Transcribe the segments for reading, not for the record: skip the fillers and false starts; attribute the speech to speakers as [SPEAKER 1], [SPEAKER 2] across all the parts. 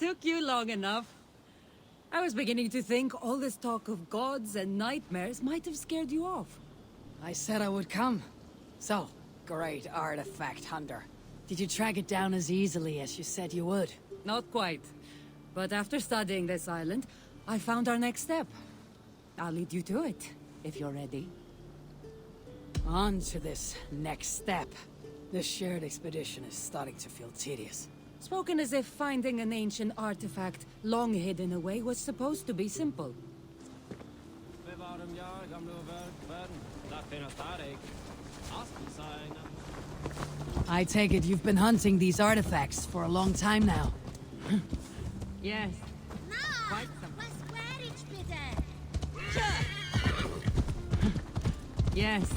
[SPEAKER 1] Took you long enough. I was beginning to think all this talk of gods and nightmares might have scared you off.
[SPEAKER 2] I said I would come. So, great artifact hunter. Did you track it down as easily as you said you would?
[SPEAKER 1] Not quite. But after studying this island, I found our next step. I'll lead you to it, if you're ready.
[SPEAKER 2] On to this next step. This shared expedition is starting to feel tedious.
[SPEAKER 1] Spoken as if finding an ancient artifact, long hidden away, was supposed to be simple.
[SPEAKER 2] I take it you've been hunting these artifacts for a long time now.
[SPEAKER 1] Yes. Quite some. Yes.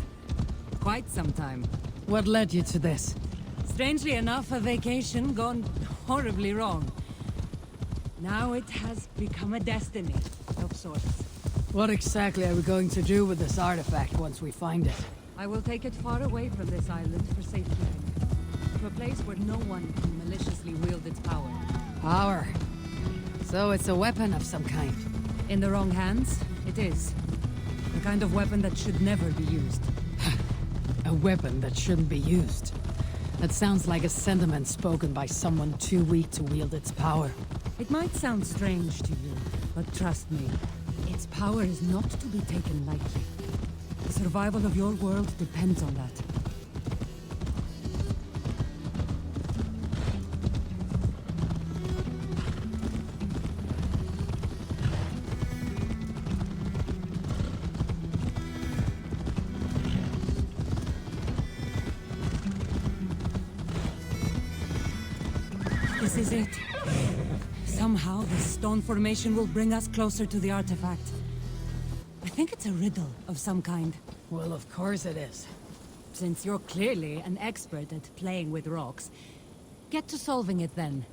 [SPEAKER 1] Quite some time.
[SPEAKER 2] What led you to this?
[SPEAKER 1] Strangely enough, a vacation gone horribly wrong. Now it has become a destiny of sorts.
[SPEAKER 2] What exactly are we going to do with this artifact once we find it?
[SPEAKER 1] I will take it far away from this island for safekeeping. To a place where no one can maliciously wield its power.
[SPEAKER 2] Power? So it's a weapon of some kind?
[SPEAKER 1] In the wrong hands, it is. The kind of weapon that should never be used.
[SPEAKER 2] A weapon that shouldn't be used. That sounds like a sentiment spoken by someone too weak to wield its power.
[SPEAKER 1] It might sound strange to you, but trust me, its power is not to be taken lightly. The survival of your world depends on that. This is it. Somehow, this stone formation will bring us closer to the artifact. I think it's a riddle of some kind.
[SPEAKER 2] Well, of course it is.
[SPEAKER 1] Since you're clearly an expert at playing with rocks, get to solving it then.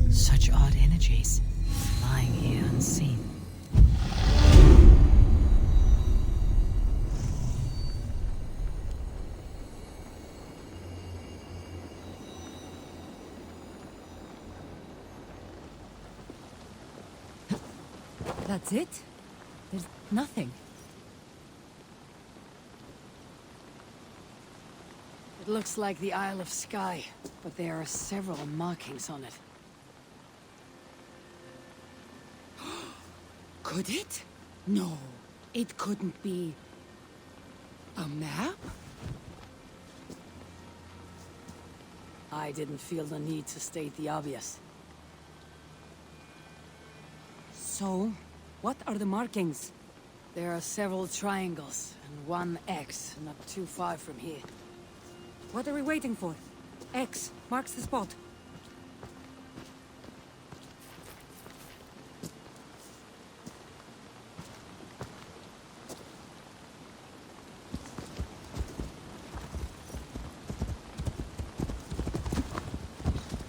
[SPEAKER 2] Such odd energies, lying here unseen.
[SPEAKER 1] That's it? There's nothing.
[SPEAKER 2] It looks like the Isle of Skye, but there are several markings on it.
[SPEAKER 1] Could it? No, it couldn't be. A map?
[SPEAKER 2] I didn't feel the need to state the obvious.
[SPEAKER 1] So, what are the markings?
[SPEAKER 2] There are several triangles, and one X, not too far from here.
[SPEAKER 1] What are we waiting for? X marks the spot.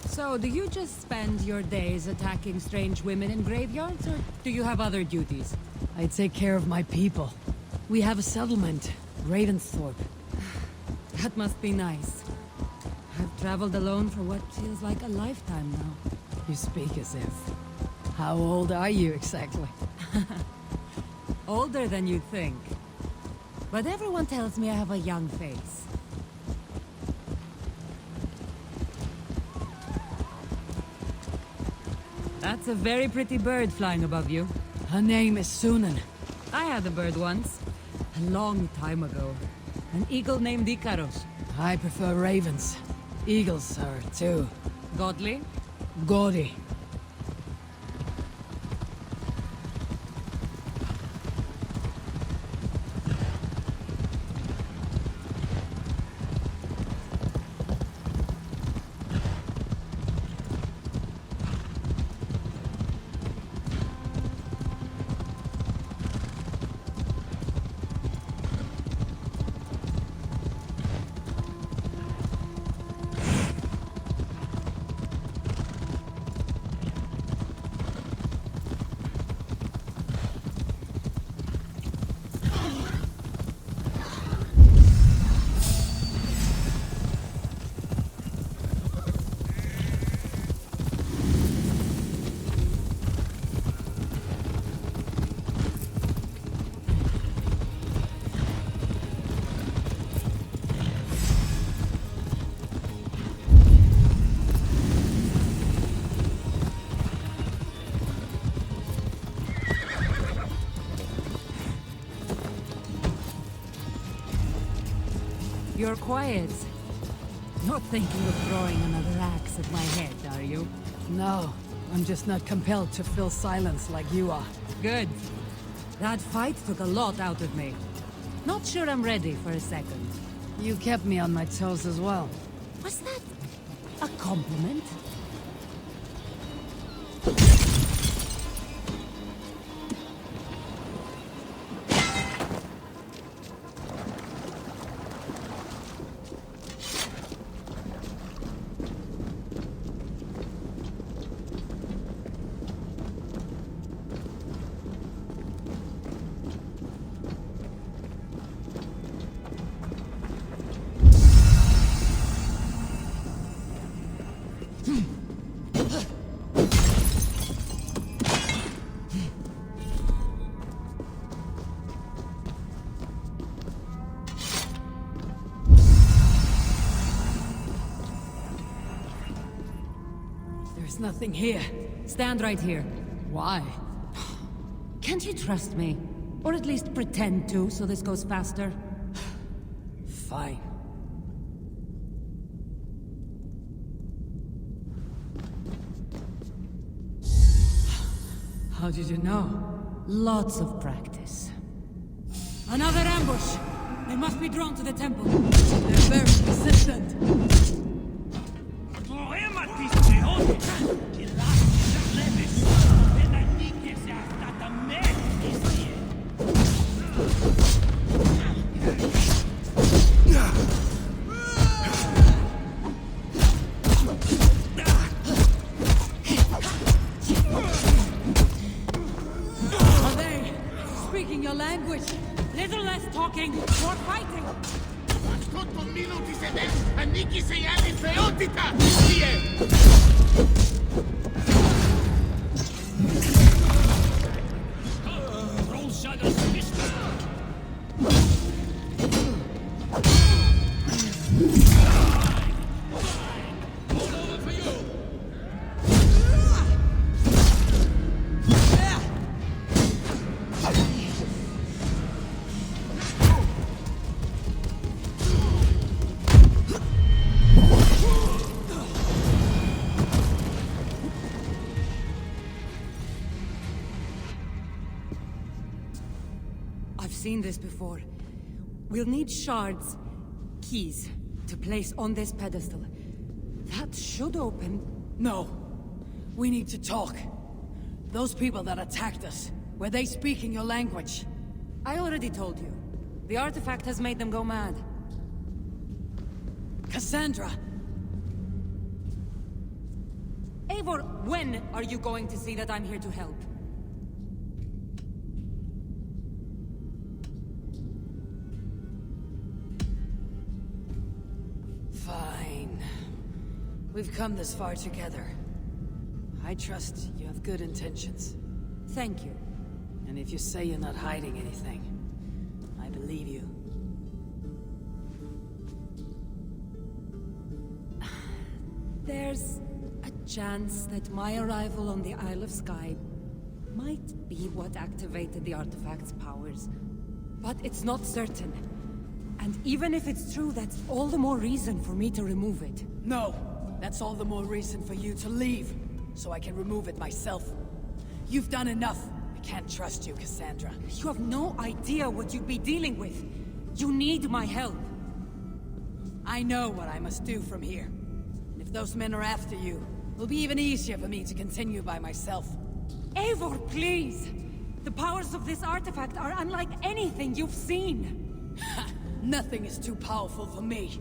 [SPEAKER 1] So, do you just spend your days attacking strange women in graveyards, or do you have other duties?
[SPEAKER 2] I take care of my people. We have a settlement, Ravensthorpe.
[SPEAKER 1] That must be nice. I've traveled alone for what feels like a lifetime now.
[SPEAKER 2] You speak as if. How old are you exactly?
[SPEAKER 1] Older than you'd think. But everyone tells me I have a young face. That's a very pretty bird flying above you.
[SPEAKER 2] Her name is Sunan.
[SPEAKER 1] I had a bird once. A long time ago. An eagle named Ikaros.
[SPEAKER 2] I prefer ravens. Eagles are too.
[SPEAKER 1] Godly?
[SPEAKER 2] Gaudy.
[SPEAKER 1] You're quiet. Not thinking of throwing another axe at my head, are you?
[SPEAKER 2] No, I'm just not compelled to fill silence like you are.
[SPEAKER 1] Good. That fight took a lot out of me. Not sure I'm ready for a second.
[SPEAKER 2] You kept me on my toes as well.
[SPEAKER 1] Was that a compliment?
[SPEAKER 2] There's nothing here.
[SPEAKER 1] Stand right here.
[SPEAKER 2] Why?
[SPEAKER 1] Can't you trust me? Or at least pretend to, so this goes faster?
[SPEAKER 2] Fine. How did you know?
[SPEAKER 1] Lots of practice. Another ambush! They must be drawn to the temple.
[SPEAKER 2] They're very persistent.
[SPEAKER 1] Are they speaking your language? Little less talking, more fighting! I've seen this before. We'll need shards, keys, to place on this pedestal. That should open...
[SPEAKER 2] No. We need to talk. Those people that attacked us, were they speaking your language?
[SPEAKER 1] I already told you. The artifact has made them go mad.
[SPEAKER 2] Cassandra!
[SPEAKER 1] Eivor, when are you going to see that I'm here to help?
[SPEAKER 2] Fine. We've come this far together. I trust you have good intentions.
[SPEAKER 1] Thank you.
[SPEAKER 2] And if you say you're not hiding anything, I believe you.
[SPEAKER 1] There's a chance that my arrival on the Isle of Skye might be what activated the artifact's powers. But it's not certain. And even if it's true, that's all the more reason for me to remove it.
[SPEAKER 2] No! That's all the more reason for you to leave, so I can remove it myself. You've done enough. I can't trust you, Cassandra.
[SPEAKER 1] You have no idea what you'd be dealing with. You need my help.
[SPEAKER 2] I know what I must do from here. And if those men are after you, it'll be even easier for me to continue by myself.
[SPEAKER 1] Eivor, please! The powers of this artifact are unlike anything you've seen.
[SPEAKER 2] Nothing is too powerful for me.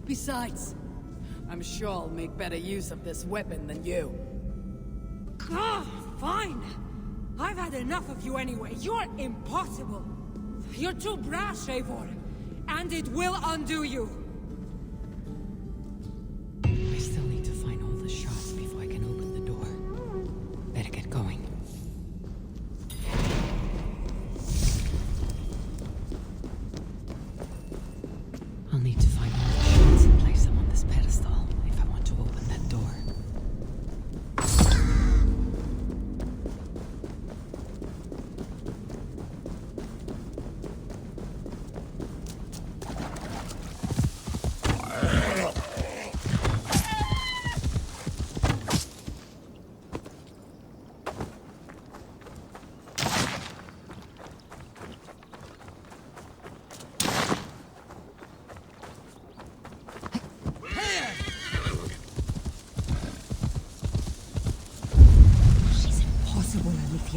[SPEAKER 2] Besides, I'm sure I'll make better use of this weapon than you.
[SPEAKER 1] Fine! I've had enough of you anyway. You're impossible. You're too brash, Eivor. And it will undo you.
[SPEAKER 2] I still need to find all the shards before I can open the door. Better get going. I'll need to find all the shards and place them on this pedestal if I want to open that door.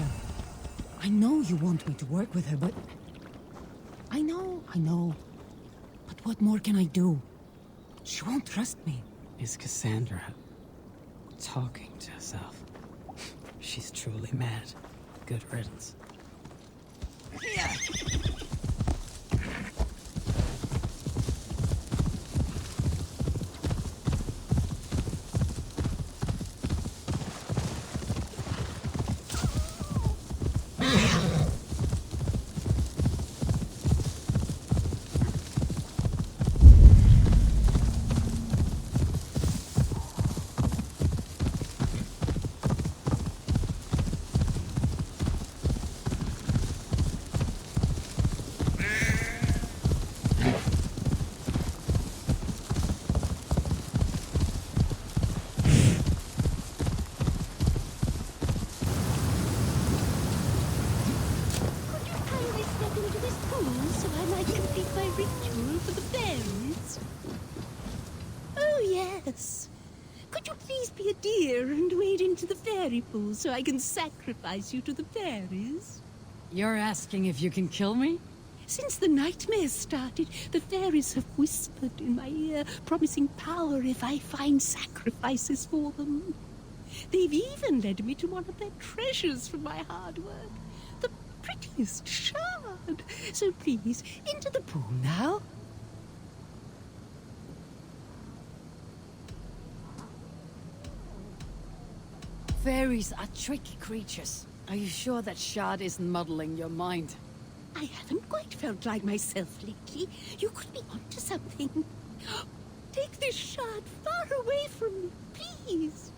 [SPEAKER 1] Lydia. I know you want me to work with her, but... I know. But what more can I do? She won't trust me.
[SPEAKER 2] Is Cassandra talking to herself? She's truly mad. Good riddance.
[SPEAKER 3] Pool so I can sacrifice you to the fairies?
[SPEAKER 2] You're asking if you can kill me?
[SPEAKER 3] Since the nightmares started, the fairies have whispered in my ear, promising power if I find sacrifices for them. They've even led me to one of their treasures from my hard work, the prettiest shard. So please, into the pool now.
[SPEAKER 2] Fairies are tricky creatures. Are you sure that shard isn't muddling your mind?
[SPEAKER 3] I haven't quite felt like myself lately. You could be onto something. Take this shard far away from me, please.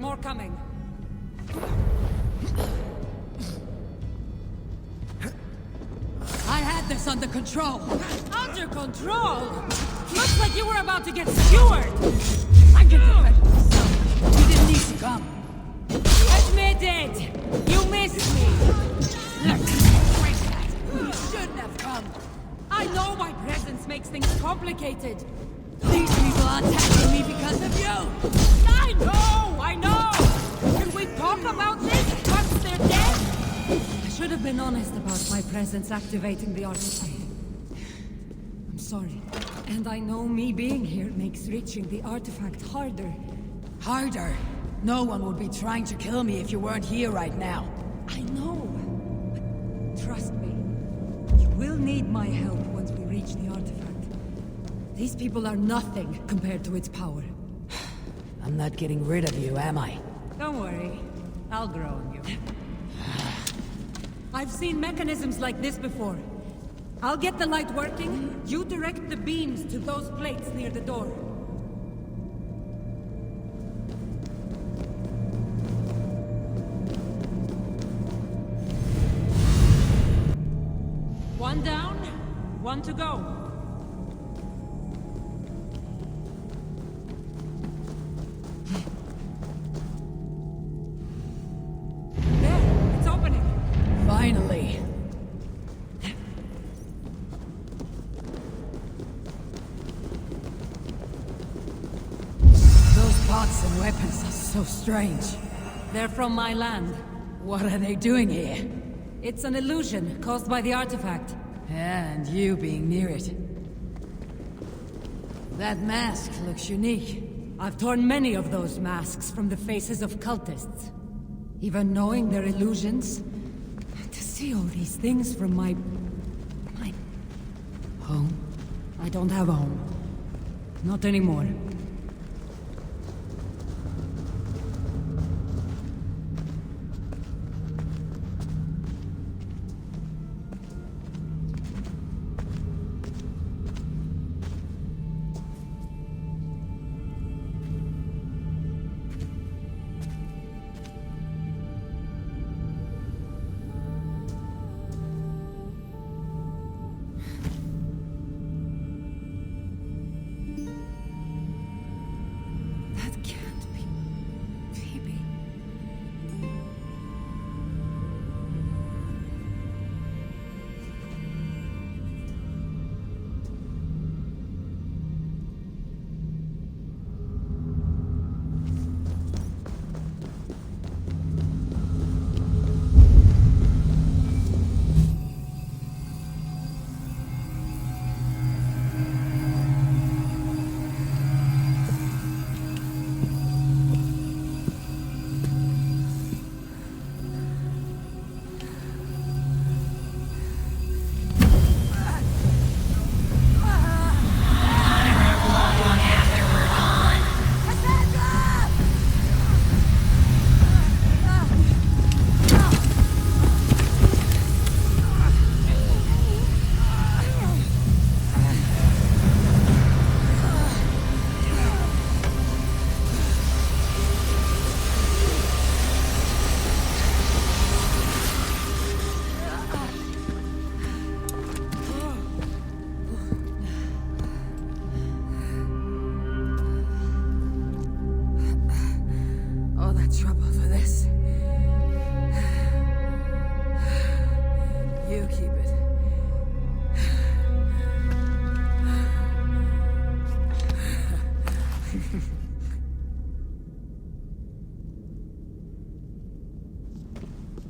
[SPEAKER 1] more coming.
[SPEAKER 2] I had this under control.
[SPEAKER 1] Under control? Looks like you were about to get skewered!
[SPEAKER 2] I can defend myself. You didn't need to come.
[SPEAKER 1] Admit it! You missed me!
[SPEAKER 2] You shouldn't have come.
[SPEAKER 1] I know my presence makes things complicated.
[SPEAKER 2] These people are attacking me because of you.
[SPEAKER 1] I know! Can we talk about this once they're dead? I should have been honest about my presence activating the artifact. I'm sorry. And I know me being here makes reaching the artifact harder.
[SPEAKER 2] Harder? No one would be trying to kill me if you weren't here right now.
[SPEAKER 1] I know. But trust me. You will need my help once we reach the artifact. These people are nothing compared to its power.
[SPEAKER 2] I'm not getting rid of you, am I?
[SPEAKER 1] Don't worry. I'll grow on you. I've seen mechanisms like this before. I'll get the light working. You direct the beams to those plates near the door. One down, one to go. There, it's opening.
[SPEAKER 2] Finally. Those pots and weapons are so strange.
[SPEAKER 1] They're from my land.
[SPEAKER 2] What are they doing here?
[SPEAKER 1] It's an illusion caused by the artifact.
[SPEAKER 2] And you being near it. That mask looks unique.
[SPEAKER 1] I've torn many of those masks from the faces of cultists. Even knowing they're illusions. To see all these things from my
[SPEAKER 2] Home?
[SPEAKER 1] I don't have a home. Not anymore.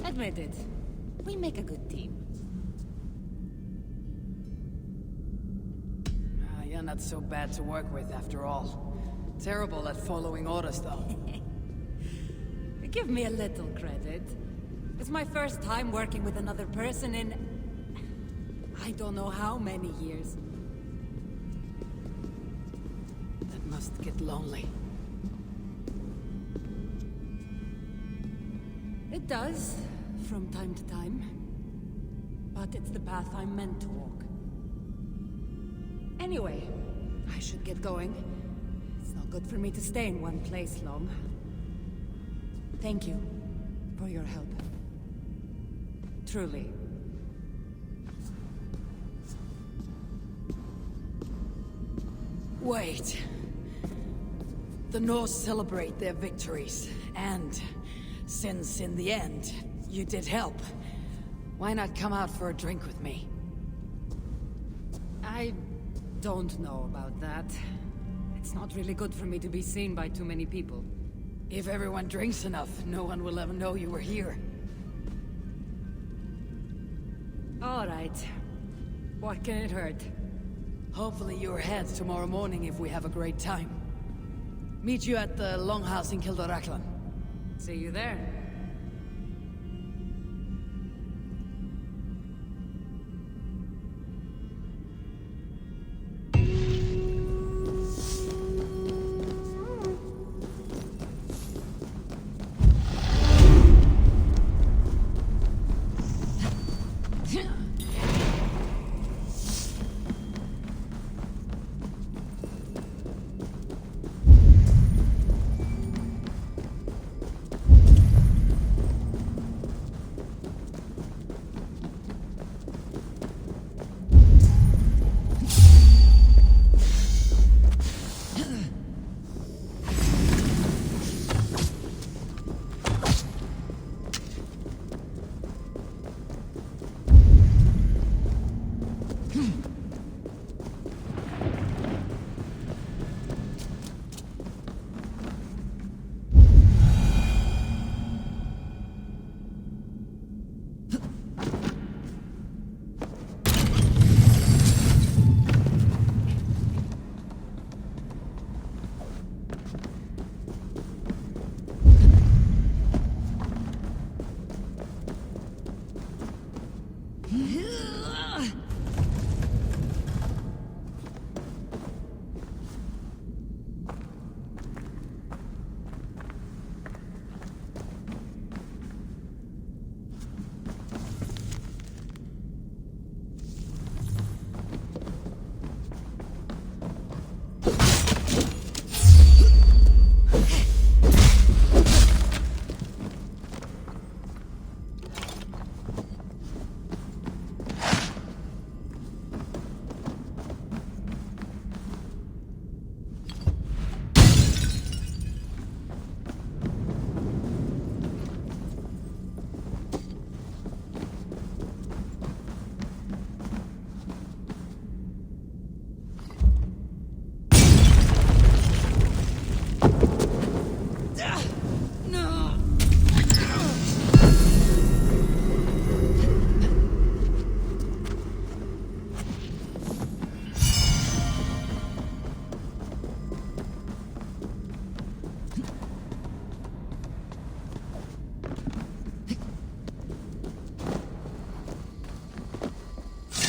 [SPEAKER 1] Admit it. We make a good team.
[SPEAKER 2] You're not so bad to work with after all. Terrible at following orders, though.
[SPEAKER 1] Give me a little credit. It's my first time working with another person in... I don't know how many years.
[SPEAKER 2] That must get lonely.
[SPEAKER 1] It does, from time to time. But it's the path I'm meant to walk. Anyway, I should get going. It's not good for me to stay in one place long. Thank you for your help. Truly.
[SPEAKER 2] Wait. The Norse celebrate their victories, and since in the end, you did help, why not come out for a drink with me?
[SPEAKER 1] I don't know about that. It's not really good for me to be seen by too many people.
[SPEAKER 2] If everyone drinks enough, no one will ever know you were here.
[SPEAKER 1] All right. What can it hurt?
[SPEAKER 2] Hopefully you're ahead tomorrow morning if we have a great time. Meet you at the Longhouse in Kildoraklan.
[SPEAKER 1] See you there.